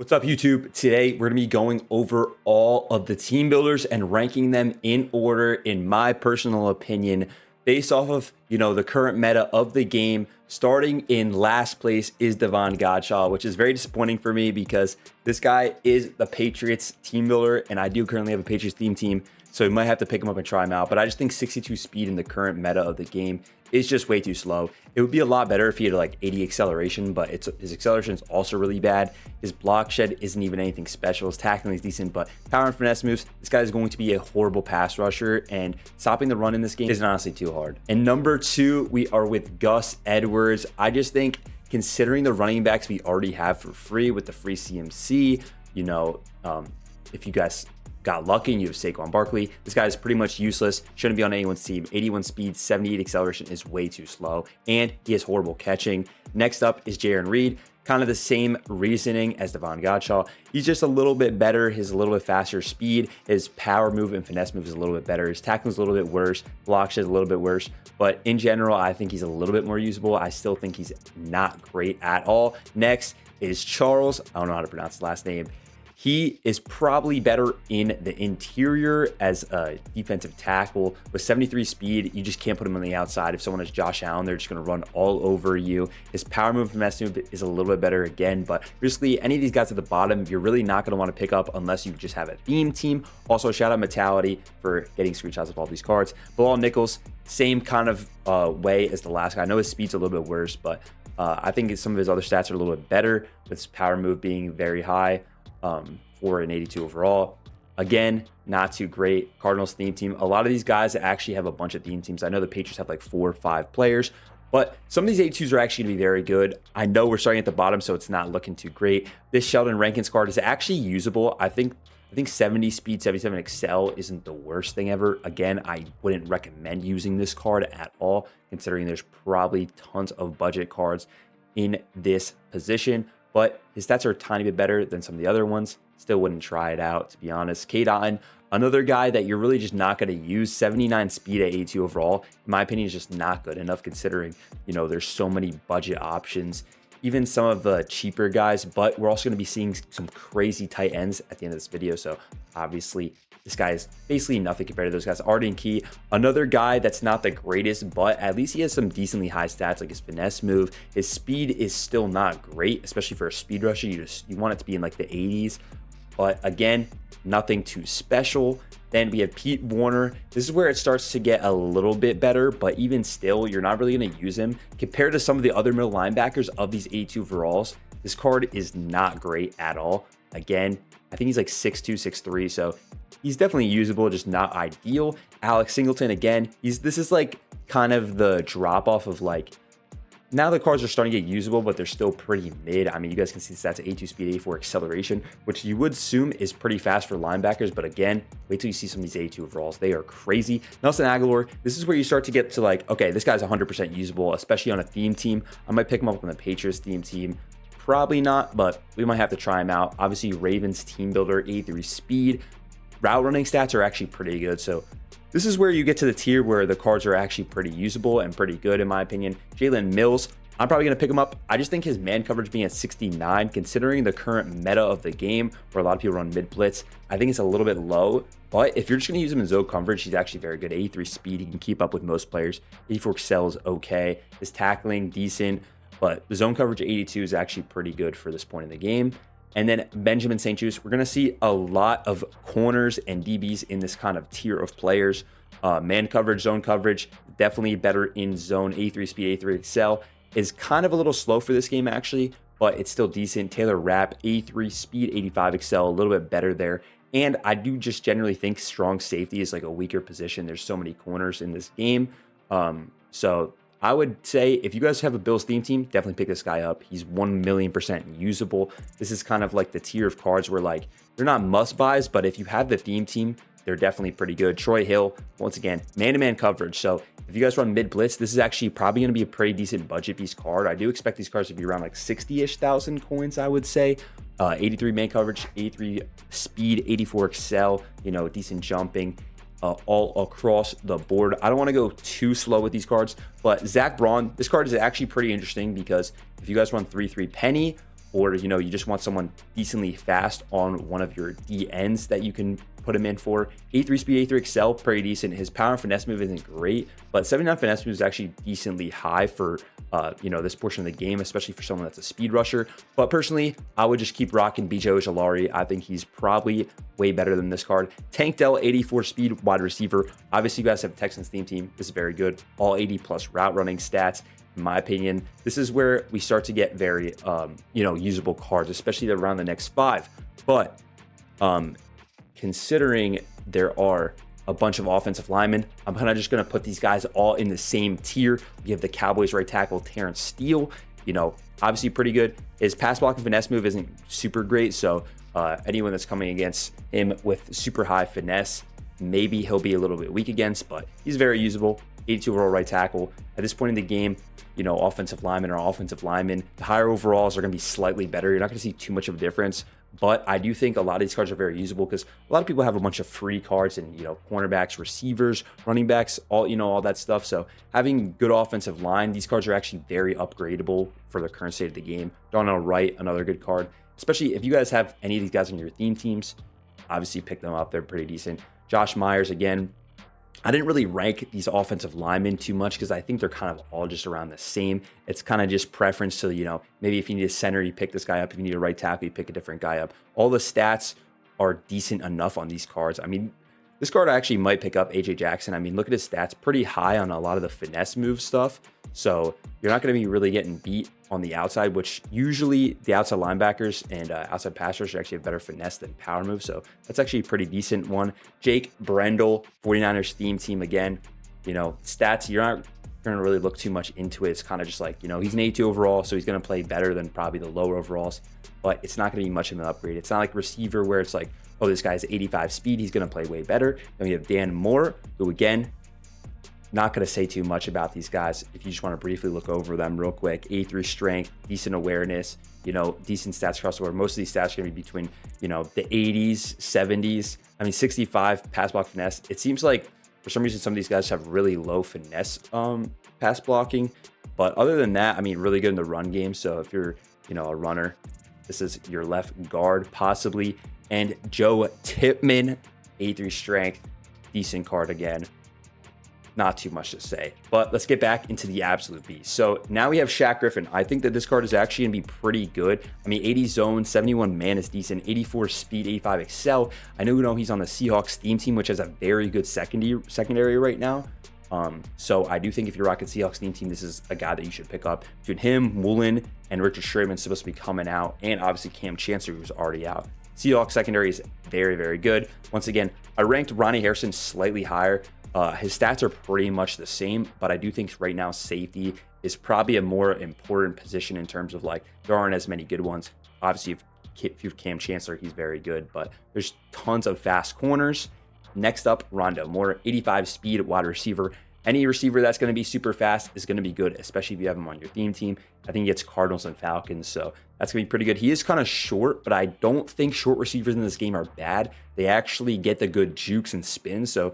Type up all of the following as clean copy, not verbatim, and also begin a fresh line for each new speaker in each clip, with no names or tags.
What's up, YouTube? Today, we're going to be going over all of the team builders and ranking them in order, in my personal opinion, based off of, the current meta of the game. Starting in last place is Devon Godshaw, which is very disappointing for me because this guy is the Patriots team builder, and I do currently have a Patriots theme team, so we might have to pick him up and try him out. But I just think 62 speed in the current meta of the game is just way too slow. It would be a lot better if he had like 80 acceleration, but his acceleration is also really bad. His block shed isn't even anything special. His tackling is decent, but power and finesse moves, this guy is going to be a horrible pass rusher, and stopping the run in this game is honestly too hard. And number 2, we are with Gus Edwards. I just think, considering the running backs we already have for free with the free CMC, if you guys got lucky and you have Saquon Barkley, this guy is pretty much useless. Shouldn't be on anyone's team. 81 speed, 78 acceleration is way too slow, and he has horrible catching. Next up is Jaron Reed. Kind of the same reasoning as Devon Godshaw. He's just a little bit better. He's a little bit faster speed. His power move and finesse move is a little bit better. His tackling is a little bit worse. Block shed is a little bit worse. But in general, I think he's a little bit more usable. I still think he's not great at all. Next is Charles. I don't know how to pronounce his last name. He is probably better in the interior as a defensive tackle. With 73 speed, you just can't put him on the outside. If someone has Josh Allen, they're just going to run all over you. His power move and finesse move is a little bit better again, but basically any of these guys at the bottom, you're really not going to want to pick up unless you just have a theme team. Also, shout out Mentality for getting screenshots of all these cards. Bilal Nichols, same kind of way as the last guy. I know his speed's a little bit worse, but I think some of his other stats are a little bit better, with his power move being very high. For an 82 overall. Again, not too great. Cardinals theme team. A lot of these guys actually have a bunch of theme teams. I know the Patriots have like 4 or 5 players, but some of these 82s are actually going to be very good. I know we're starting at the bottom, so it's not looking too great. This Sheldon Rankins card is actually usable. I think 70 speed, 77 excel isn't the worst thing ever. Again, I wouldn't recommend using this card at all, considering there's probably tons of budget cards in this position. But his stats are a tiny bit better than some of the other ones. Still wouldn't try it out, to be honest. K. Dotton, another guy that you're really just not going to use. 79 speed at 82 overall, in my opinion, is just not good enough, considering, there's so many budget options. Even some of the cheaper guys, but we're also going to be seeing some crazy tight ends at the end of this video. So obviously, this guy is basically nothing compared to those guys. Arden Key, another guy that's not the greatest, but at least he has some decently high stats, like his finesse move. His speed is still not great, especially for a speed rusher. You want it to be in like the 80s. But again, nothing too special. Then we have Pete Warner. This is where it starts to get a little bit better, but even still, you're not really going to use him. Compared to some of the other middle linebackers of these 82 overalls, this card is not great at all. Again, I think he's like 6'2", 6'3", so he's definitely usable, just not ideal. Alex Singleton, again, this is like kind of the drop off of like, now the cards are starting to get usable, but they're still pretty mid. I mean, you guys can see the stats: 82 speed, 84 acceleration, which you would assume is pretty fast for linebackers. But again, wait till you see some of these 82 overalls. They are crazy. Nelson Aguilar, this is where you start to get to like, okay, this guy's 100% usable, especially on a theme team. I might pick him up on the Patriots theme team. Probably not, but we might have to try him out. Obviously, Ravens team builder, 83 speed. Route running stats are actually pretty good. So this is where you get to the tier where the cards are actually pretty usable and pretty good, in my opinion. Jalen Mills, I'm probably going to pick him up. I just think his man coverage being at 69, considering the current meta of the game, where a lot of people run mid blitz, I think it's a little bit low. But if you're just going to use him in zone coverage, he's actually very good. 83 speed, he can keep up with most players. 84 excel is okay. His tackling, decent. But the zone coverage 82 is actually pretty good for this point in the game. And then Benjamin St-Juste, we're going to see a lot of corners and DBs in this kind of tier of players. Man coverage, zone coverage, definitely better in zone. 83 speed, 83 excel is kind of a little slow for this game actually, but it's still decent. Taylor Rapp, 83 speed, 85 excel, a little bit better there. And I do just generally think strong safety is like a weaker position. There's so many corners in this game. So I would say if you guys have a Bills theme team, definitely pick this guy up. He's 1,000,000% usable. This is kind of like the tier of cards where like they're not must buys, but if you have the theme team, they're definitely pretty good. Troy Hill, once again, man-to-man coverage. So if you guys run mid blitz, this is actually probably going to be a pretty decent budget piece card. I do expect these cards to be around like 60-ish thousand coins, I would say. 83 man coverage, 83 speed, 84 excel, decent jumping. All across the board. I don't want to go too slow with these cards, but Zach Braun, this card is actually pretty interesting because if you guys run 3-3 penny or, you know, you just want someone decently fast on one of your DNs that you can put him in for. 83 speed, 83 excel, pretty decent. His power and finesse move isn't great, but 79 finesse move is actually decently high for, you know, this portion of the game, especially for someone that's a speed rusher. But personally, I would just keep rocking BJ Ojulari. I think he's probably way better than this card. Tank Dell, 84 speed, wide receiver. Obviously, you guys have Texans theme team. This is very good. All 80 plus route running stats. In my opinion, this is where we start to get very, you know, usable cards, especially around the next 5. But considering there are a bunch of offensive linemen, I'm kind of just going to put these guys all in the same tier. We have the Cowboys right tackle, Terrence Steele, you know, obviously pretty good. His pass blocking finesse move isn't super great. So anyone that's coming against him with super high finesse, maybe he'll be a little bit weak against, but he's very usable. 82 overall right tackle. At this point in the game, you know, offensive linemen are offensive linemen. The higher overalls are going to be slightly better. You're not going to see too much of a difference, but I do think a lot of these cards are very usable because a lot of people have a bunch of free cards and, you know, cornerbacks, receivers, running backs, all, you know, all that stuff. So having good offensive line, these cards are actually very upgradable for the current state of the game. Darnell Wright, another good card, especially if you guys have any of these guys on your theme teams, obviously pick them up. They're pretty decent. Josh Myers, again, I didn't really rank these offensive linemen too much because I think they're kind of all just around the same. It's kind of just preference to, you know, maybe if you need a center, you pick this guy up. If you need a right tackle, you pick a different guy up. All the stats are decent enough on these cards. I mean, this card actually might pick up AJ Jackson. I mean, look at his stats, pretty high on a lot of the finesse move stuff. So you're not going to be really getting beat on the outside, which usually the outside linebackers and outside passers actually have better finesse than power move. So that's actually a pretty decent one. Jake Brendel, 49ers theme team again. You know, stats, you're not going to really look too much into it. It's kind of just like, you know, he's an 82 overall, so he's going to play better than probably the lower overalls, but it's not going to be much of an upgrade. It's not like receiver where it's like, oh, this guy's 85 speed, he's going to play way better. Then we have Dan Moore, who again, not going to say too much about these guys. If you just want to briefly look over them real quick, 83 strength, decent awareness, you know, decent stats across the board. Most of these stats are going to be between, you know, the 80s, 70s. I mean, 65 pass block finesse. It seems like for some reason, some of these guys have really low finesse pass blocking. But other than that, I mean, really good in the run game. So if you're, you know, a runner, this is your left guard possibly. And Joe Tipman, 83 strength, decent card again. Not too much to say, but let's get back into the absolute beast. So now we have Shaq Griffin. I think that this card is actually gonna be pretty good. I mean, 80 zone, 71 man is decent, 84 speed, 85 excel. I know he's on the Seahawks theme team, which has a very good secondary right now. So I do think if you're rocking Seahawks theme team, this is a guy that you should pick up. Between him, Woolen, and Richard Sherman's supposed to be coming out, and obviously Cam Chancellor, who's already out. Seahawks secondary is very, very good. Once again, I ranked Ronnie Harrison slightly higher. His stats are pretty much the same, but I do think right now safety is probably a more important position in terms of like there aren't as many good ones. Obviously, if you have Cam Chancellor, he's very good, but there's tons of fast corners. Next up, Rondo Moore, 85 speed wide receiver. Any receiver that's going to be super fast is going to be good, especially if you have him on your theme team. I think he gets Cardinals and Falcons, so that's going to be pretty good. He is kind of short, but I don't think short receivers in this game are bad. They actually get the good jukes and spins, so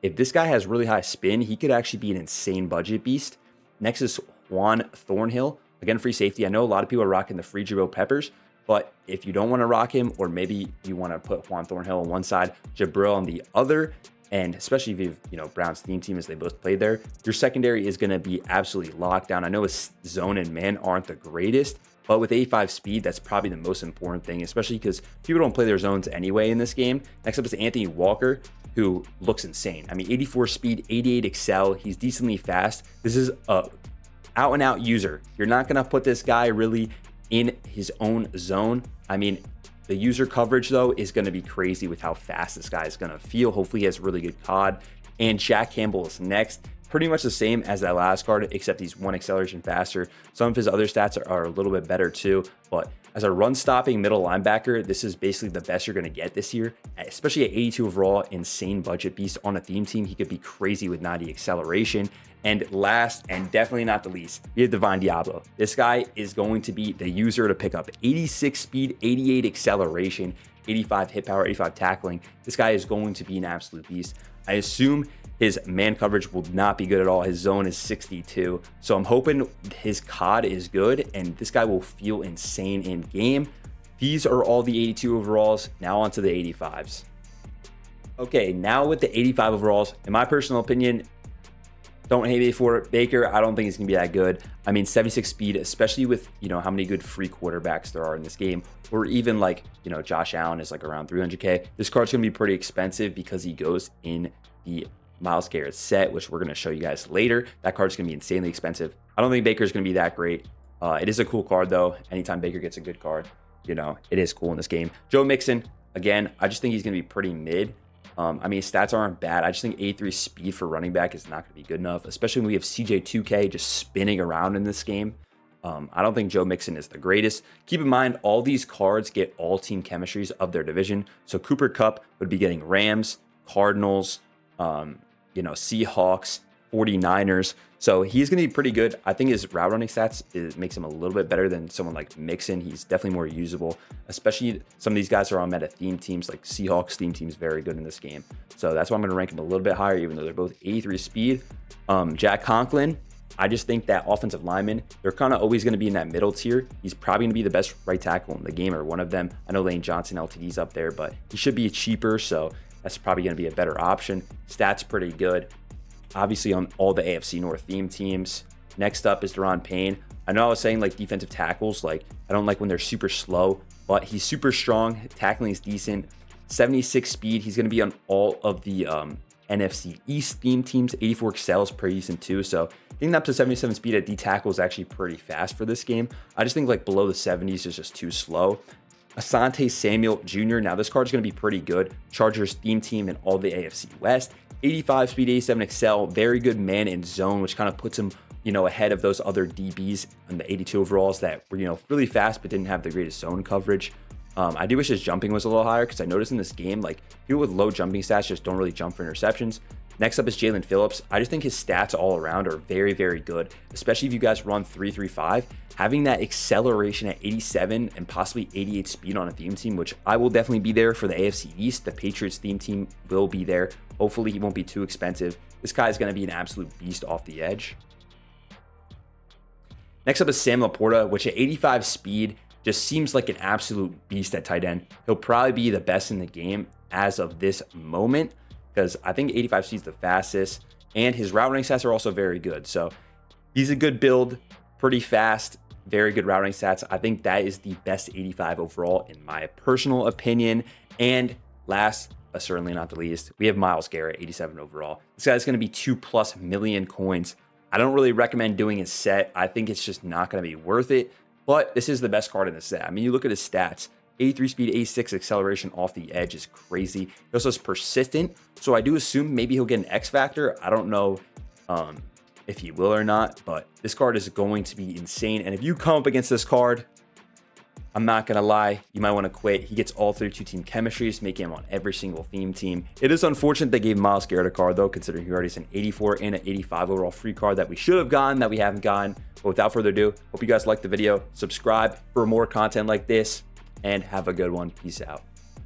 if this guy has really high spin, he could actually be an insane budget beast. Next is Juan Thornhill. Again, free safety. I know a lot of people are rocking the free Jabril Peppers, but if you don't want to rock him, or maybe you want to put Juan Thornhill on one side, Jabril on the other, and especially if you've, you know, Brown's theme team as they both played there, your secondary is going to be absolutely locked down. I know his zone and man aren't the greatest, but with 85 speed, that's probably the most important thing, especially because people don't play their zones anyway in this game. Next up is Anthony Walker, who looks insane. I mean, 84 speed, 88 excel. He's decently fast. This is a out and out user. You're not going to put this guy really in his own zone. I mean, the user coverage though is going to be crazy with how fast this guy is going to feel. Hopefully he has really good COD. And Jack Campbell is next. Pretty much the same as that last card, except he's one acceleration faster. Some of his other stats are a little bit better too, but as a run-stopping middle linebacker, this is basically the best you're going to get this year, especially at 82 overall, insane budget beast on a theme team. He could be crazy with 90 acceleration. And last, and definitely not the least, we have Divine Diablo. This guy is going to be the user to pick up. 86 speed, 88 acceleration, 85 hit power, 85 tackling. This guy is going to be an absolute beast. I assume his man coverage will not be good at all. His zone is 62. So I'm hoping his COD is good and this guy will feel insane in game. These are all the 82 overalls. Now onto the 85s. Okay, now with the 85 overalls, in my personal opinion, don't hate me for it, Baker, I don't think he's going to be that good. I mean, 76 speed, especially with, how many good free quarterbacks there are in this game, or even like, Josh Allen is like around 300K. This card's going to be pretty expensive because he goes in the Myles Garrett set, which we're going to show you guys later. That card's going to be insanely expensive. I don't think Baker's going to be that great. It is a cool card though. Anytime Baker gets a good card, it is cool in this game. Joe Mixon, again, I just think he's going to be pretty mid. I mean, his stats aren't bad. I just think 83 speed for running back is not going to be good enough, especially when we have CJ2K just spinning around in this game. I don't think Joe Mixon is the greatest. Keep in mind, all these cards get all team chemistries of their division. So Cooper Kupp would be getting Rams, Cardinals, Seahawks, 49ers. So he's going to be pretty good. I think his route running stats makes him a little bit better than someone like Mixon. He's definitely more usable, especially some of these guys are on meta theme teams, like Seahawks theme teams, very good in this game. So that's why I'm going to rank him a little bit higher, even though they're both 83 speed. Jack Conklin, I just think that offensive linemen, they're kind of always going to be in that middle tier. He's probably going to be the best right tackle in the game, or one of them. I know Lane Johnson LTD's up there, but he should be cheaper, so that's probably going to be a better option. Stats pretty good. Obviously on all the AFC North theme teams. Next up is Deron Payne. I know I was saying like defensive tackles, like I don't like when they're super slow, but he's super strong. Tackling is decent. 76 speed. He's going to be on all of the NFC East theme teams. 84 excels pretty decent too. So getting up to 77 speed at D tackle is actually pretty fast for this game. I just think like below the 70s is just too slow. Asante Samuel Jr. Now this card is going to be pretty good. Chargers theme team in all the AFC West. 85 speed, 87 excel, very good man in zone, which kind of puts him, ahead of those other DBs in the 82 overalls that were, really fast but didn't have the greatest zone coverage. I do wish his jumping was a little higher because I noticed in this game, like people with low jumping stats just don't really jump for interceptions. Next up is Jalen Phillips. I just think his stats all around are very, very good, especially if you guys run 3-3-5. Having that acceleration at 87 and possibly 88 speed on a theme team, which I will definitely be there for the AFC East. The Patriots theme team will be there. Hopefully he won't be too expensive. This guy is going to be an absolute beast off the edge. Next up is Sam Laporta, which at 85 speed just seems like an absolute beast at tight end. He'll probably be the best in the game as of this moment, because I think 85 speed is the fastest, and his route running stats are also very good. So he's a good build, pretty fast, very good route running stats. I think that is the best 85 overall in my personal opinion. And last, but certainly not the least, we have Myles Garrett, 87 overall. This guy's going to be 2+ million coins. I don't really recommend doing his set. I think it's just not going to be worth it, but this is the best card in the set. I mean, you look at his stats. 83 speed, 86 acceleration off the edge is crazy. He also is persistent, so I do assume maybe he'll get an X factor. I don't know if he will or not, but this card is going to be insane. And if you come up against this card, I'm not going to lie, you might want to quit. He gets all 32 team chemistries, making him on every single theme team. It is unfortunate they gave Myles Garrett a card though, considering he already has an 84 and an 85 overall free card that we should have gotten, that we haven't gotten. But without further ado, hope you guys liked the video. Subscribe for more content like this, and have a good one. Peace out.